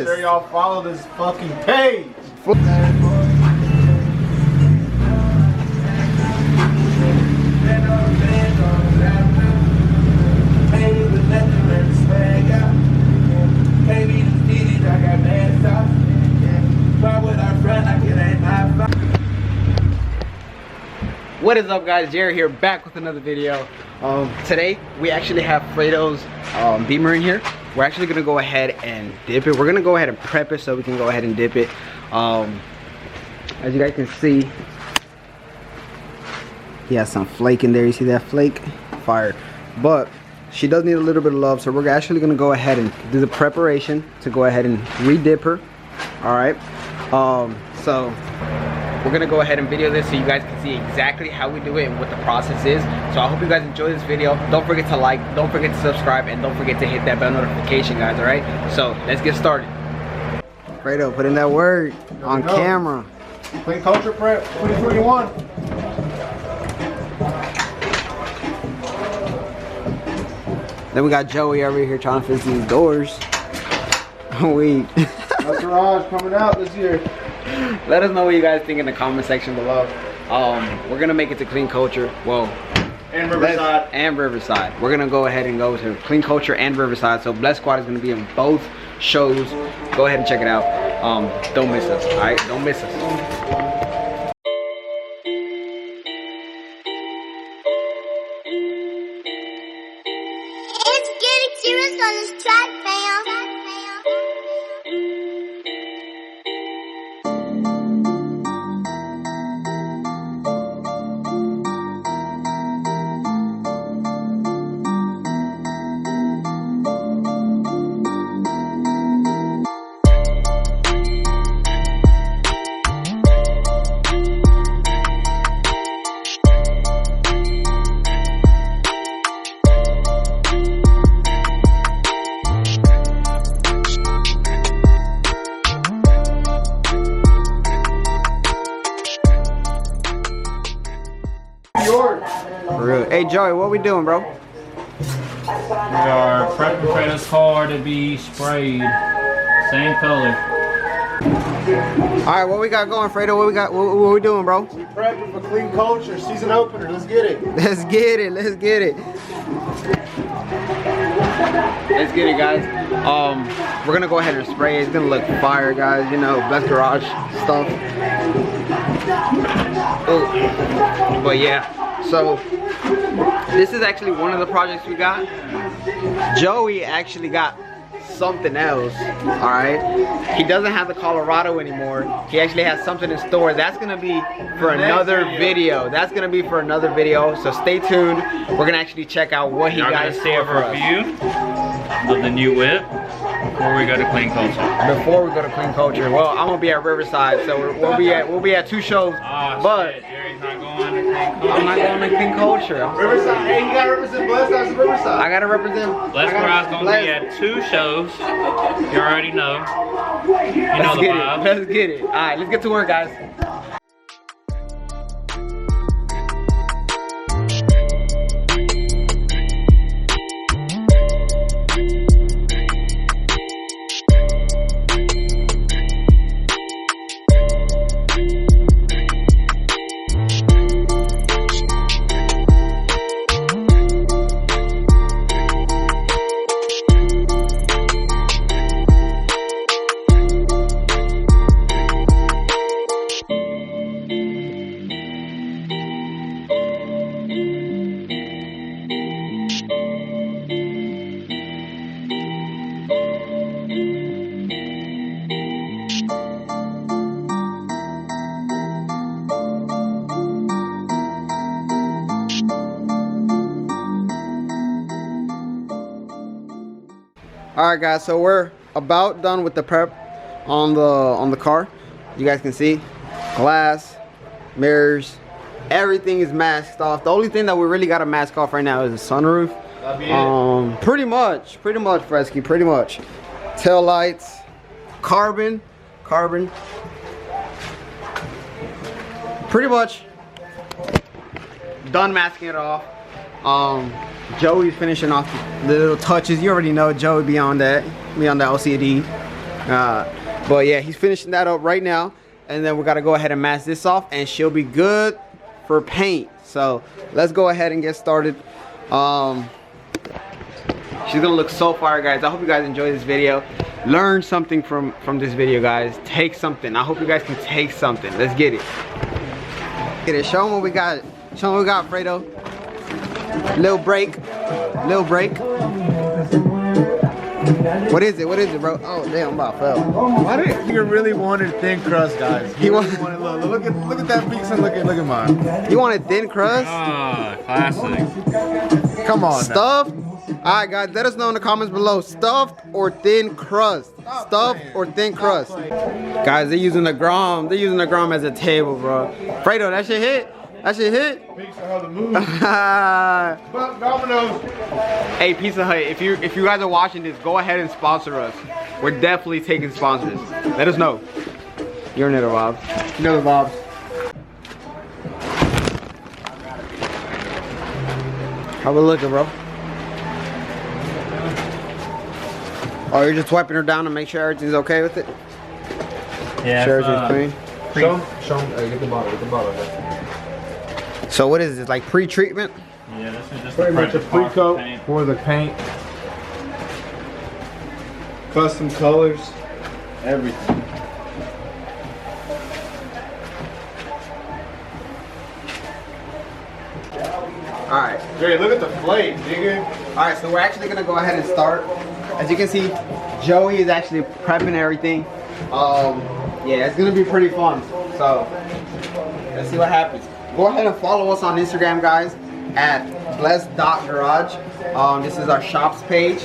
Make sure y'all follow this fucking page. What is up, guys? Jerry here, back with another video. Today we actually have Fredo'S Beamer in here. We're actually gonna go ahead and dip it. We're gonna go ahead and prep it so we can go ahead and dip it. As you guys can see, he has some flake in there. You see that flake? Fire. But she does need a little bit of love, so we're actually gonna go ahead and do the preparation to go ahead and re-dip her. All right. So we're gonna go ahead and video this so you guys can see exactly how we do it and what the process is. So I hope you guys enjoy this video. Don't forget to like, don't forget to subscribe, and don't forget to hit that bell notification, guys. All right, so let's get started. Fredo, put in that word on camera. Clean Culture Prep 2021. Then we got Joey over here trying to fix these doors. Weak. That's garage coming out this year. Let us know what you guys think in the comment section below. We're gonna make it to Clean Culture. Well, and Riverside. And Riverside. We're gonna go ahead and go to Clean Culture and Riverside. So Bless Squad is gonna be in both shows. Go ahead and check it out. Don't miss us. All right, don't miss us. Serious on this track, fam. For real. Hey Joey, what we doing, bro? We are prepping Fredo'S car to be sprayed. Same color. Alright, what we got going, Fredo? What we doing, bro? We prepping for Clean Culture season opener. Let's get it. Let's get it, let's get it. Let's get it, guys. We're gonna go ahead and spray it. It's gonna look fire, guys. You know, Bless Garage stuff. Ooh. But yeah, so this is actually one of the projects we got. Joey actually got something else. All right, he doesn't have the Colorado anymore. He actually has something in store. That's gonna be for another video. That's gonna be for another video, so stay tuned. We're gonna actually check out what he got in store for us. Review of the new whip before we go to Clean Culture. Before we go to Clean Culture, well, I'm gonna be at Riverside, so we'll be at two shows. But shit, Jerry's not going to Clean Culture. I'm not going to Clean Culture. Riverside. Hey, you gotta represent Bless. That's Riverside. I gotta represent. Bless Garage gonna be at 2 shows. You already know. You know the vibe. Let's get it. All right, let's get to work, guys. All right, guys, so we're about done with the prep on the car. You guys can see glass, mirrors, everything is masked off. The only thing that we really got to mask off right now is the sunroof. That'd be it. Pretty much, Fresky, pretty much. Tail lights, carbon. Pretty much done masking it off. Joey's finishing off the little touches. You already know Joey be on that OCD. But yeah, he's finishing that up right now, and then we gotta go ahead and mask this off, and she'll be good for paint. So let's go ahead and get started. She's gonna look so fire, guys. I hope you guys enjoy this video. Learn something from this video, guys. Take something. I hope you guys can take something. Let's get it. Get it. Show them what we got. Show them what we got, Fredo. Little break. Little break. What is it? What is it, bro? Oh damn, I'm about to fail. Why did you really wanted thin crust, guys? He wanted look at that piece and look at mine. You wanted thin crust? Ah, classic. Come on. Stuffed? Alright guys, let us know in the comments below. Stuffed or thin crust? Stuffed or thin crust? Guys, they're using the Grom. They're using the Grom as a table, bro. Fredo, that shit hit? That shit hit? Pizza Hut the move. Domino's. Hey, Pizza Hut, if you guys are watching this, go ahead and sponsor us. We're definitely taking sponsors. Let us know. You're another Bob. Another Bob's. How we looking, bro? Oh, you're just wiping her down to make sure everything's okay with it? Yeah. Sure everything's clean? Show them. Hey, get the bottle. So what is this, like pre-treatment? Yeah, this is just Pretty much a pre-coat paint. for the paint. Custom colors. Everything. Alright. Jerry, look at the flake, nigga. Alright, so we're actually gonna go ahead and start. As you can see, Joey is actually prepping everything. Yeah, it's gonna be pretty fun. So let's see what happens. Go ahead and follow us on Instagram, guys, at blessed.garage. This is our shops page.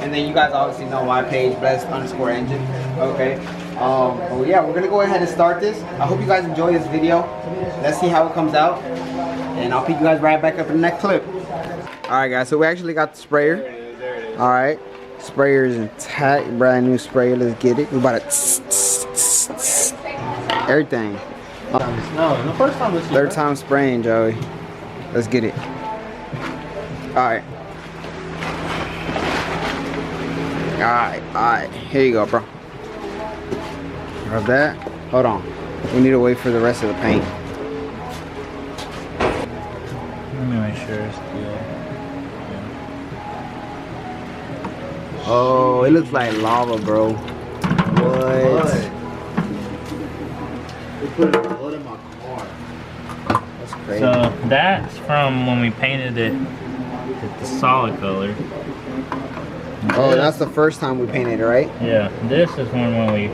And then you guys obviously know my page, blessed_engine. Okay. But yeah, we're gonna go ahead and start this. I hope you guys enjoy this video. Let's see how it comes out. And I'll pick you guys right back up in the next clip. Alright guys, so we actually got the sprayer. There it is. Alright. Sprayer is intact, brand new sprayer. Let's get it. We're about to everything. No, the first time this Third time spraying, Joey. Let's get it. Alright. Alright. Here you go, bro. Rub that. Hold on. We need to wait for the rest of the paint. Let me make sure it's good. Oh, it looks like lava, bro. What? They put blood in my car. That's crazy. So that's from when we painted it with the solid color. Oh, that's the first time we painted it, right? Yeah, this is when we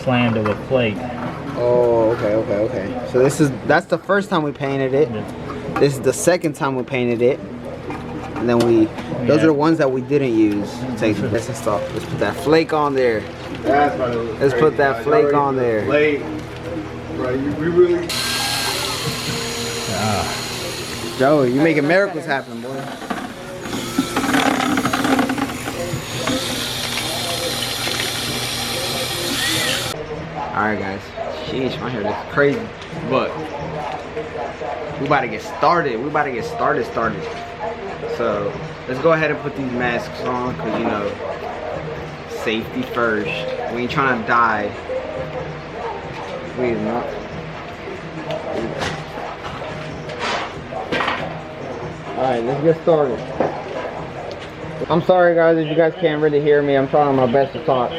slammed it with flake. Oh, okay. So that's the first time we painted it. This is the second time we painted it. And then those are the ones that we didn't use. Take this and stuff. Let's put that flake on there. That's why it looks Let's crazy, put that guys. flake Y'all on ready there. for the flake? Bro, we really. Joey, you making miracles happen, boy. Alright guys. Sheesh, my hair looks crazy. But we about to get started. So let's go ahead and put these masks on, because you know, safety first. We ain't trying to die. We are not. Alright, let's get started. I'm sorry guys if you guys can't really hear me. I'm trying my best to talk.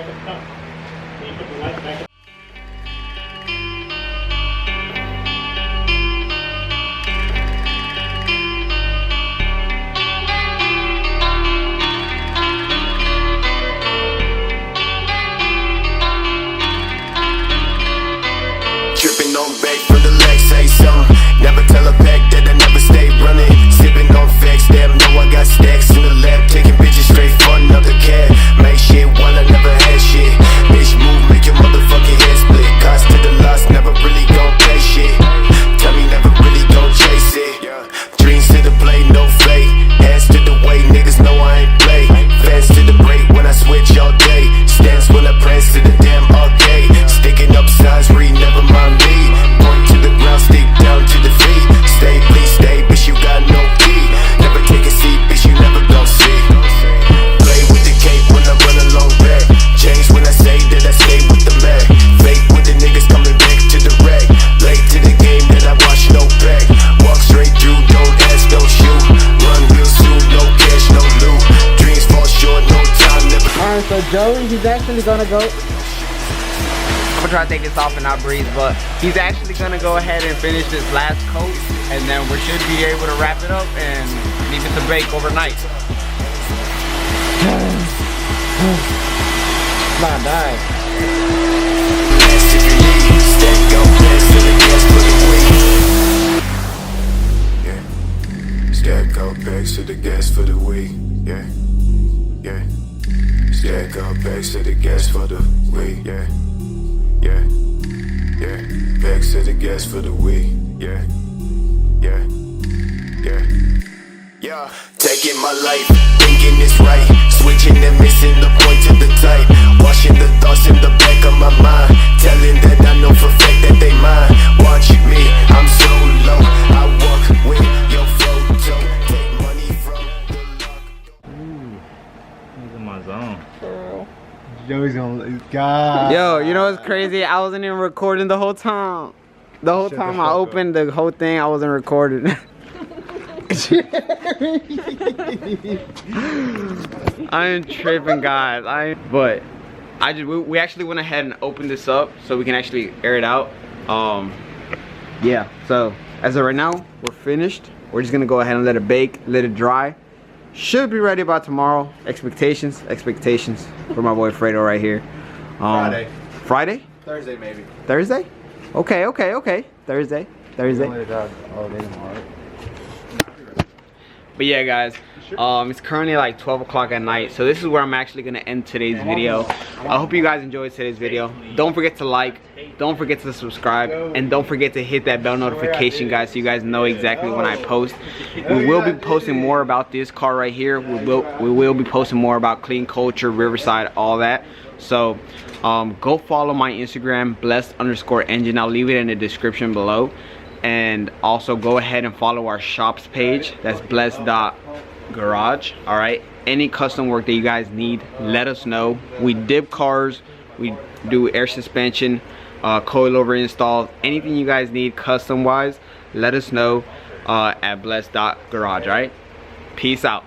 Tripping on back from the legs, say something. Never tell a pack that I never stay running. Sipping on facts, damn, know I got stacks in the lab. Taking bitches straight for another cab. Make shit while I never had shit. Bitch move, make your motherfucking head split. Cost to the loss, never really gon' pay shit. Tell me never really gon' chase it. Dreams to the play, no fake. Hands to the way, niggas know I ain't play. Fans to the break when I switch all day. Stance when I press to the damn arcade. Sticking up signs, read, never mind me. Point to the ground, stick down to the feet. Stay, please stay, bitch, you got no key. Never take a seat, bitch, you never gon' see. Play with the cape when I run along back. Change when I he's actually gonna go. I'm gonna try to take this off and not breathe, but he's actually gonna go ahead and finish this last coat, and then we should be able to wrap it up and leave it to bake overnight. Come on, die. Stack up bags to the gas for the week, yeah, yeah. Stack up bags to the gas for the week, yeah, yeah, yeah. Bags to the gas for the week, yeah, yeah, yeah. Yeah, taking my life, thinking it's right, switching and missing the point to the type, washing the thoughts in the back of my mind, telling that I know for a fact that they mine. Watch me, I'm so low, I walk with your photo, take money from the lock. He's in my zone. Joey's gonna. God. Yo, you know what's crazy? I wasn't even recording the whole time. The whole Shut the time fuck I up. opened the whole thing, I wasn't recording. I am tripping, guys. But we actually went ahead and opened this up so we can actually air it out. Yeah. So as of right now, we're finished. We're just gonna go ahead and let it bake, let it dry. Should be ready by tomorrow. Expectations for my boy Fredo right here. Friday. Friday? Thursday maybe. Thursday? Okay. Thursday. But yeah, guys, it's currently like 12 o'clock at night, so this is where I'm actually gonna end today's video. I hope you guys enjoyed today's video. Don't forget to like, don't forget to subscribe, and don't forget to hit that bell notification, guys, so you guys know exactly when I post. We will be posting more about this car right here. We will be posting more about clean culture, Riverside, all that. So go follow my Instagram, blessed_engine. I'll leave it in the description below. And also go ahead and follow our shops page. That's blessed.garage. All right, any custom work that you guys need, let us know. We dip cars, we do air suspension, coilover installs, anything you guys need custom wise, let us know at blessed.garage. All right, peace out.